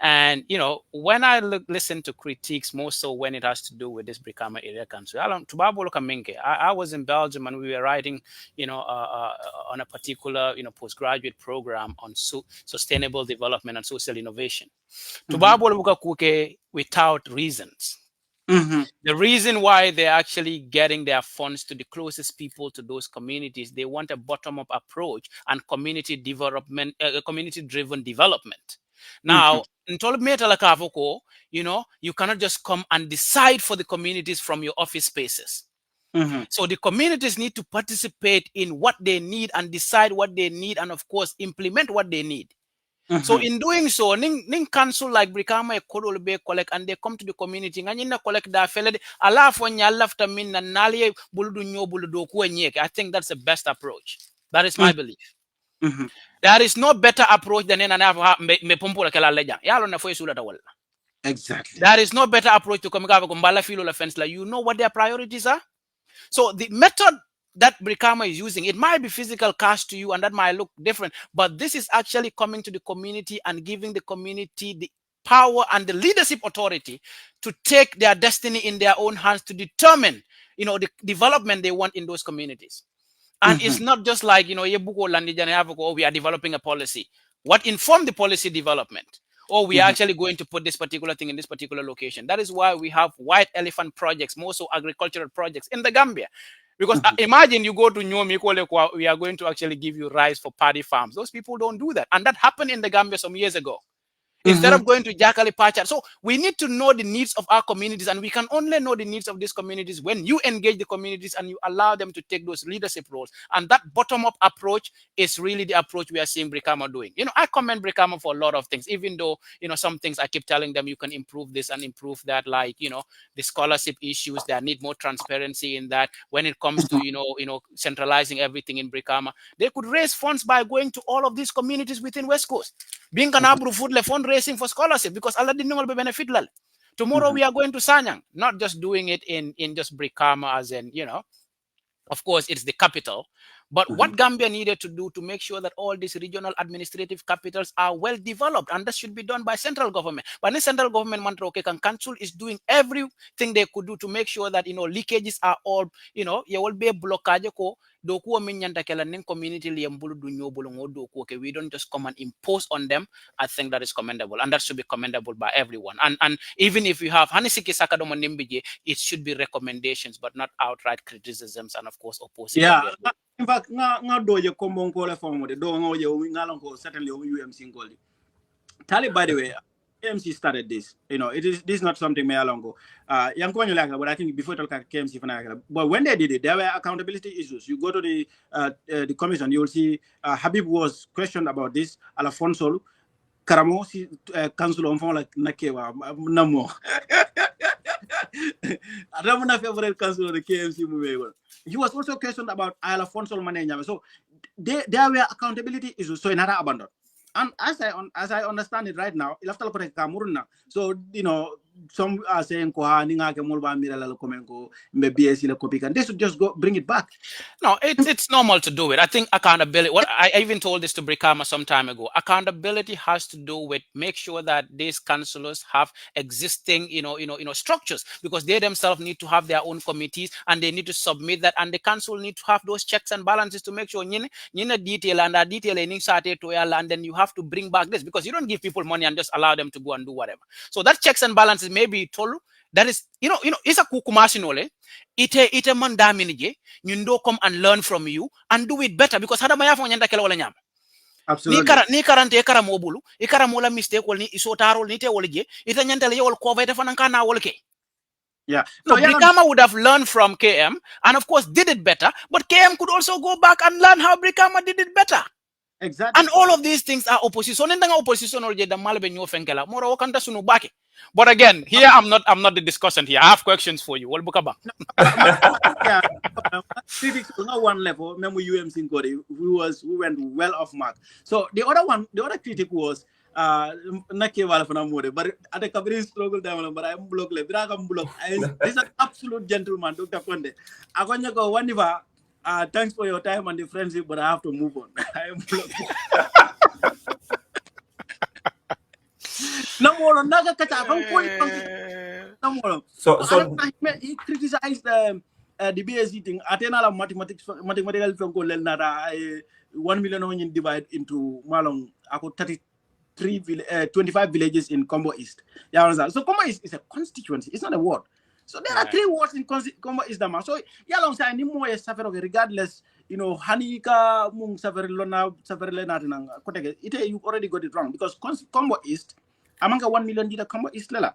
And when I listen to critiques, more so when it has to do with this Brikama area council, I was in Belgium and we were writing, on a particular, postgraduate program on sustainable development and social innovation. Mm-hmm. Tubabo luka kuke without reasons. Mm-hmm. The reason why they're actually getting their funds to the closest people to those communities, they want a bottom-up approach and community development, community-driven development. Mm-hmm. Now, you cannot just come and decide for the communities from your office spaces. Mm-hmm. So the communities need to participate in what they need and decide what they need, and of course implement what they need. So Mm-hmm. in doing so, ning council like Brikama e kodol be collect, and they come to the community. Ngani na collect da feled ala fo nyalla fta min na nali buludu nyo buludu ku nyeke. I think that's the best approach. That is my belief. Mm-hmm. There is no better approach than me pompo la kala leja. Yalo na fo isula tawala. Exactly. There is no better approach to come kumbala filo la fence la. You know what their priorities are. So the method that Brikama is using, it might be physical cash to you and that might look different, but this is actually coming to the community and giving the community the power and the leadership authority to take their destiny in their own hands to determine, the development they want in those communities. And Mm-hmm. it's not just like, we are developing a policy. What informed the policy development? Or we are Mm-hmm. actually going to put this particular thing in this particular location. That is why we have white elephant projects, more so agricultural projects in the Gambia. Because Mm-hmm. imagine you go to Nyomi, we are going to actually give you rice for paddy farms. Those people don't do that. And that happened in the Gambia some years ago. Instead Mm-hmm. of going to Jakali Pacha. So we need to know the needs of our communities, and we can only know the needs of these communities when you engage the communities and you allow them to take those leadership roles. And that bottom-up approach is really the approach we are seeing Brikama doing. I commend Brikama for a lot of things, even though, some things I keep telling them you can improve this and improve that, like, the scholarship issues, there need more transparency in that. When it comes to, centralizing everything in Brikama, they could raise funds by going to all of these communities within West Coast. Being an abru food le fundraising for scholarship because Allah didn't will be benefit lal. Tomorrow Mm-hmm. we are going to Sanyang, not just doing it in just Brikama as in, of course, it's the capital. But Mm-hmm. what Gambia needed to do to make sure that all these regional administrative capitals are well developed, and that should be done by central government. But the central government, Mantroke and Council is doing everything they could do to make sure that leakages are all you will be a blockage ko doku minyanta kela nin community liambulu du nyobulu ngodoku. Okay, we don't just come and impose on them. I think that is commendable, and that should be commendable by everyone. And even if you have Hanisiki Sakadomo Nimbije, it should be recommendations, but not outright criticisms and of course opposing what Yeah. they are doing. In fact, nga do je kombo ngole formo de do ngo je ngalon ko certainly UMC ngoli. Tali, by the way, KMC started this. This is not something me alongo. Young but I think before talk KMC for but when they did it, there were accountability issues. You go to the commission, you will see Habib was questioned about this. Alfonso Karamo si council on phone like nakewa namo. Ramona favorite council of the KMC movie. He was also questioned about Alfonso Manenya. So there were accountability issues. So another abandoned. And as I understand it right now, ilaftal ko Cameroon. So some are saying ko ninga ke mulba mira la komenko me BSc la copy can they should just go bring it back. No, it's normal to do it. I think accountability. What I even told this to Brikama some time ago. Accountability has to do with make sure that these councillors have existing, structures because they themselves need to have their own committees and they need to submit that, and the council need to have those checks and balances to make sure detail and that detail and then you have to bring back this because you don't give people money and just allow them to go and do whatever. So that checks and balances may be told. That is, it's a kukumasinole. Ite mandaminije. You come and learn from you and do it better because hada maya fo nyanda kala wala nyama Absolutely. ni karante kara mobulu ikara mola mistake wal ni isotaro ni te wolje ita nyanta le yol ko vayta fanan kana wolke. Yeah. So So yeah, Brikama would have learned from KM and of course did it better, but KM could also go back and learn how Brikama did it better. And exactly. all of these things are opposition. Nendanga opposition or the malbe nyo fenkela. Mora wakanda sunu baki. But again, here I'm not the discussant here. I have questions for you. Wal bukaba. Yeah, critics on one level, remember UMC Cody, we went well off mark. So the other critic was Nake Walafanamore, but at the Kabri struggle down, but I'm block le Dragam block. This is an absolute gentleman, Dr. Conde. I want to go one thanks for your time and the friendship, but I have to move on. I am blocked. Namoro naga kata from politics. Namoro. So He criticized the BSc thing. Atena la mathematical from Kolel Nara 1 million onion divide into Malong. Ako 25 villages in Combo East. Yeah, so Combo East is a constituency. It's not a ward. So there are 3 wards in Combo East Dama. So yalong sa ni mo suffer regardless. Hanika mung suffer lona suffer lena nang koteke. You already got it wrong because Combo East among 1 million dita Combo East lela.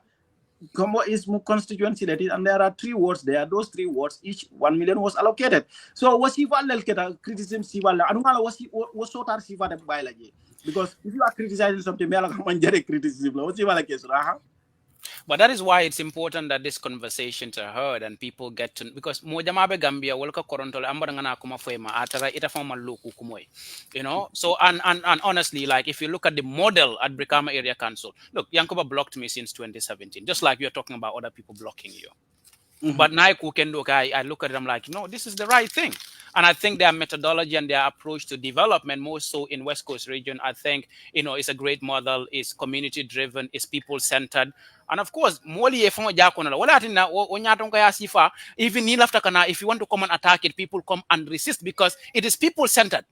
Combo is constituency that is, and there are 3 wards there. Those 3 wards, each 1 million was allocated. So was he criticism sival? Anumala was so tar siva de biology. Because if you are criticizing something, criticism. But that is why it's important that these conversations are heard and people get to, because mojamabe Gambia walka korontole ambarangana kuma fema atara ita forma luku kumoy. So and honestly, like if you look at the model at Brikama Area Council, look, Yankoba blocked me since 2017, just like you're talking about other people blocking you. But now I look at it, I'm like, no, this is the right thing. And I think their methodology and their approach to development, more so in West Coast region, I think, it's a great model, is community driven, is people centered. And of course, even if you want to come and attack it, people come and resist because it is people centered.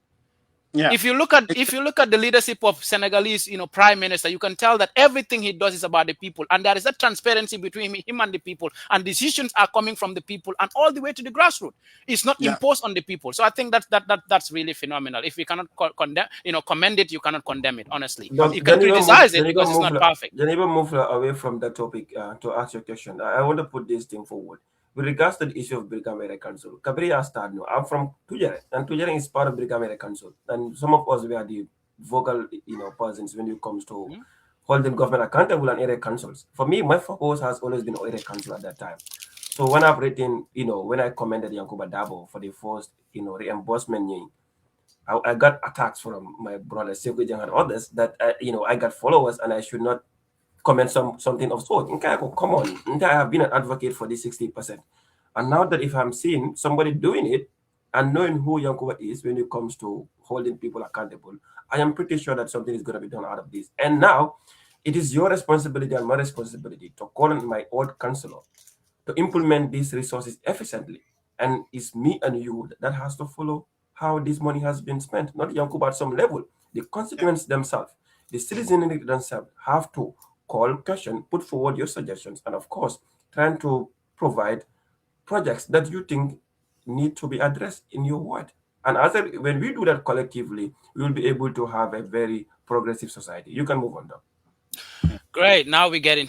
Yeah. If you look at the leadership of Senegalese, prime minister, you can tell that everything he does is about the people, and there is a transparency between him and the people, and decisions are coming from the people and all the way to the grassroots. It's not imposed on the people. So I think that's really phenomenal. If we cannot commend it, you cannot condemn it. Honestly, you can criticize it because it's not perfect. Then even move away from that topic to ask your question. I want to put this thing forward. With regards to the issue of Brigame Council, Kabria started. I'm from Tujere, and Tujere is part of Brigame Council. And some of us were the vocal, persons when it comes to holding government accountable and area councils. For me, my focus has always been area council at that time. So when I've written, when I commended Yankuba Dabo for the first, reimbursement, I got attacks from my brother Sekou and others that I got followers and I should not comment something of sort. Come on, I have been an advocate for this 60%. And now that if I'm seeing somebody doing it and knowing who Yankuba is when it comes to holding people accountable, I am pretty sure that something is going to be done out of this. And now it is your responsibility and my responsibility to call on my old councillor to implement these resources efficiently. And it's me and you that has to follow how this money has been spent, not Yankuba at some level. The constituents themselves, the citizens themselves have to call, question, put forward your suggestions, and of course, trying to provide projects that you think need to be addressed in your ward. And when we do that collectively, we will be able to have a very progressive society. You can move on now. Great. Now we get into